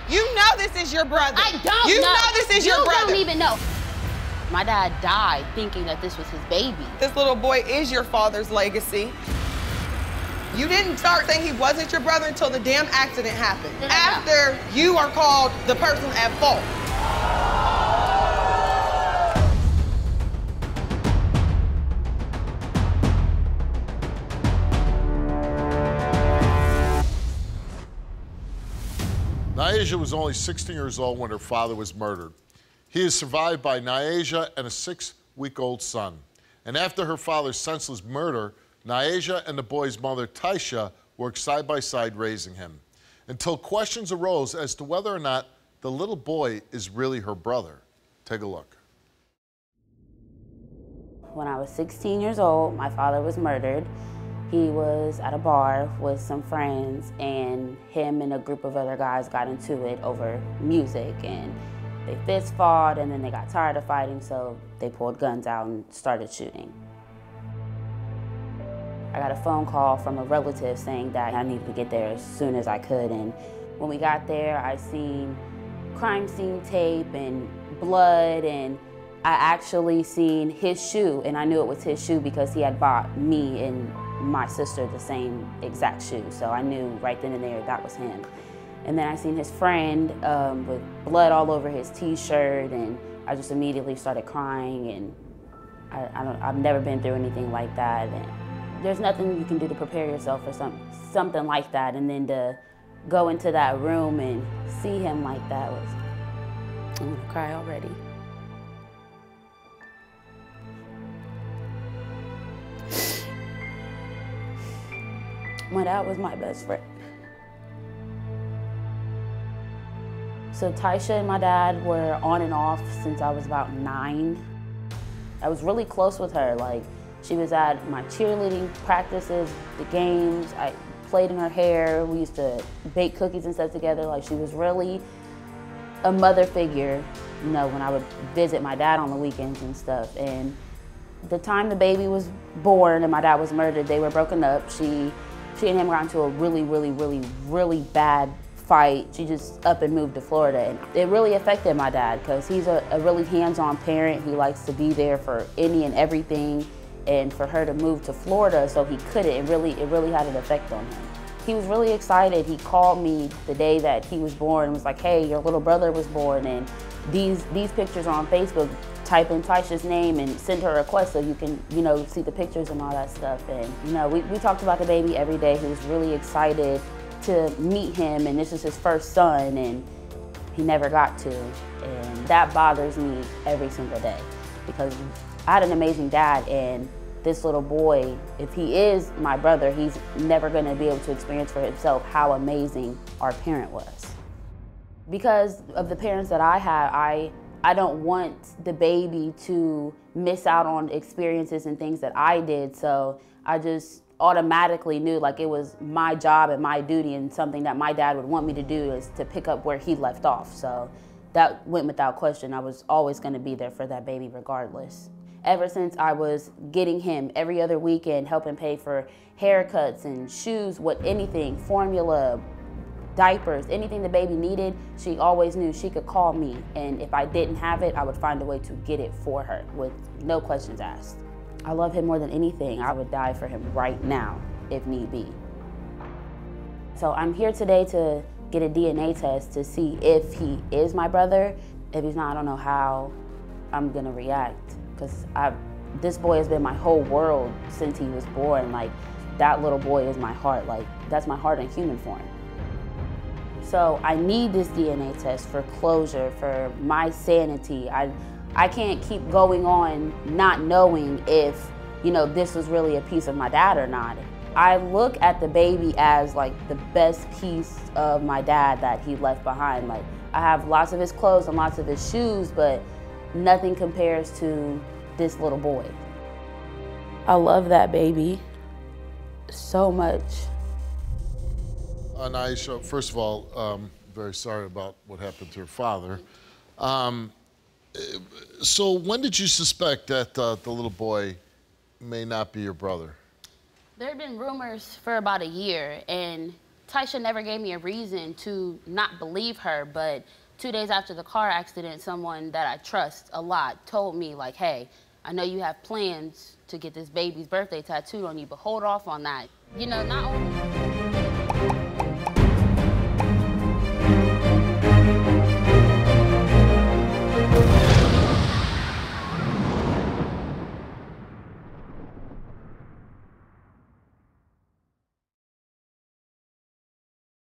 You know this is your brother. I don't know. You know this is your brother. You don't even know. My dad died thinking that this was his baby. This little boy is your father's legacy. You didn't start saying he wasn't your brother until the damn accident happened. After you are called the person at fault. Nyasia was only 16 years old when her father was murdered. He is survived by Nyasia and a 6-week-old son. And after her father's senseless murder, Nyasia and the boy's mother, Tysha, worked side by side raising him, until questions arose as to whether or not the little boy is really her brother. Take a look. When I was 16 years old, my father was murdered. He was at a bar with some friends, and him and a group of other guys got into it over music, and they fist fought, and then they got tired of fighting, so they pulled guns out and started shooting. I got a phone call from a relative saying that I needed to get there as soon as I could, and when we got there, I seen crime scene tape and blood, and I actually seen his shoe, and I knew it was his shoe because he had bought me and my sister the same exact shoe, so I knew right then and there that was him. And then I seen his friend with blood all over his t-shirt, and I just immediately started crying, and I've never been through anything like that. And there's nothing you can do to prepare yourself for something like that, and then to go into that room and see him like that was, I'm gonna cry already. My dad was my best friend. So Tysha and my dad were on and off since I was about 9. I was really close with her. Like, she was at my cheerleading practices, the games. I played in her hair. We used to bake cookies and stuff together. Like, she was really a mother figure, you know, when I would visit my dad on the weekends and stuff. And the time the baby was born and my dad was murdered, they were broken up. She and him got into a really bad fight. She just up and moved to Florida, and it really affected my dad because he's a really hands-on parent. He likes to be there for any and everything, and for her to move to Florida so he couldn't, it really had an effect on him. He was really excited. He called me the day that he was born and was like, hey, your little brother was born, and these pictures are on Facebook. Type in Tysha's name and send her a request so you can, you know, see the pictures and all that stuff. And, you know, we talked about the baby every day. He was really excited to meet him, and this is his first son, and he never got to. And that bothers me every single day because I had an amazing dad, and this little boy, if he is my brother, he's never gonna be able to experience for himself how amazing our parent was. Because of the parents that I had, I don't want the baby to miss out on experiences and things that I did, so I just automatically knew like it was my job and my duty, and something that my dad would want me to do is to pick up where he left off. So that went without question. I was always gonna be there for that baby regardless. Ever since I was getting him every other weekend, helping pay for haircuts and shoes, anything, formula, diapers, anything the baby needed, she always knew she could call me, and if I didn't have it, I would find a way to get it for her with no questions asked. I love him more than anything. I would die for him right now if need be. So I'm here today to get a DNA test to see if he is my brother. If he's not, I don't know how I'm gonna react, because this boy has been my whole world since he was born. Like, that little boy is my heart. Like, that's my heart in human form. So I need this DNA test for closure, for my sanity. I can't keep going on not knowing if, you know, this was really a piece of my dad or not. I look at the baby as like the best piece of my dad that he left behind. Like, I have lots of his clothes and lots of his shoes, but nothing compares to this little boy. I love that baby so much. Nyasia, first of all, very sorry about what happened to your father. So when did you suspect that the little boy may not be your brother? There had been rumors for about a year, and Tysha never gave me a reason to not believe her, but 2 days after the car accident, someone that I trust a lot told me, like, hey, I know you have plans to get this baby's birthday tattooed on you, but hold off on that. You know, not only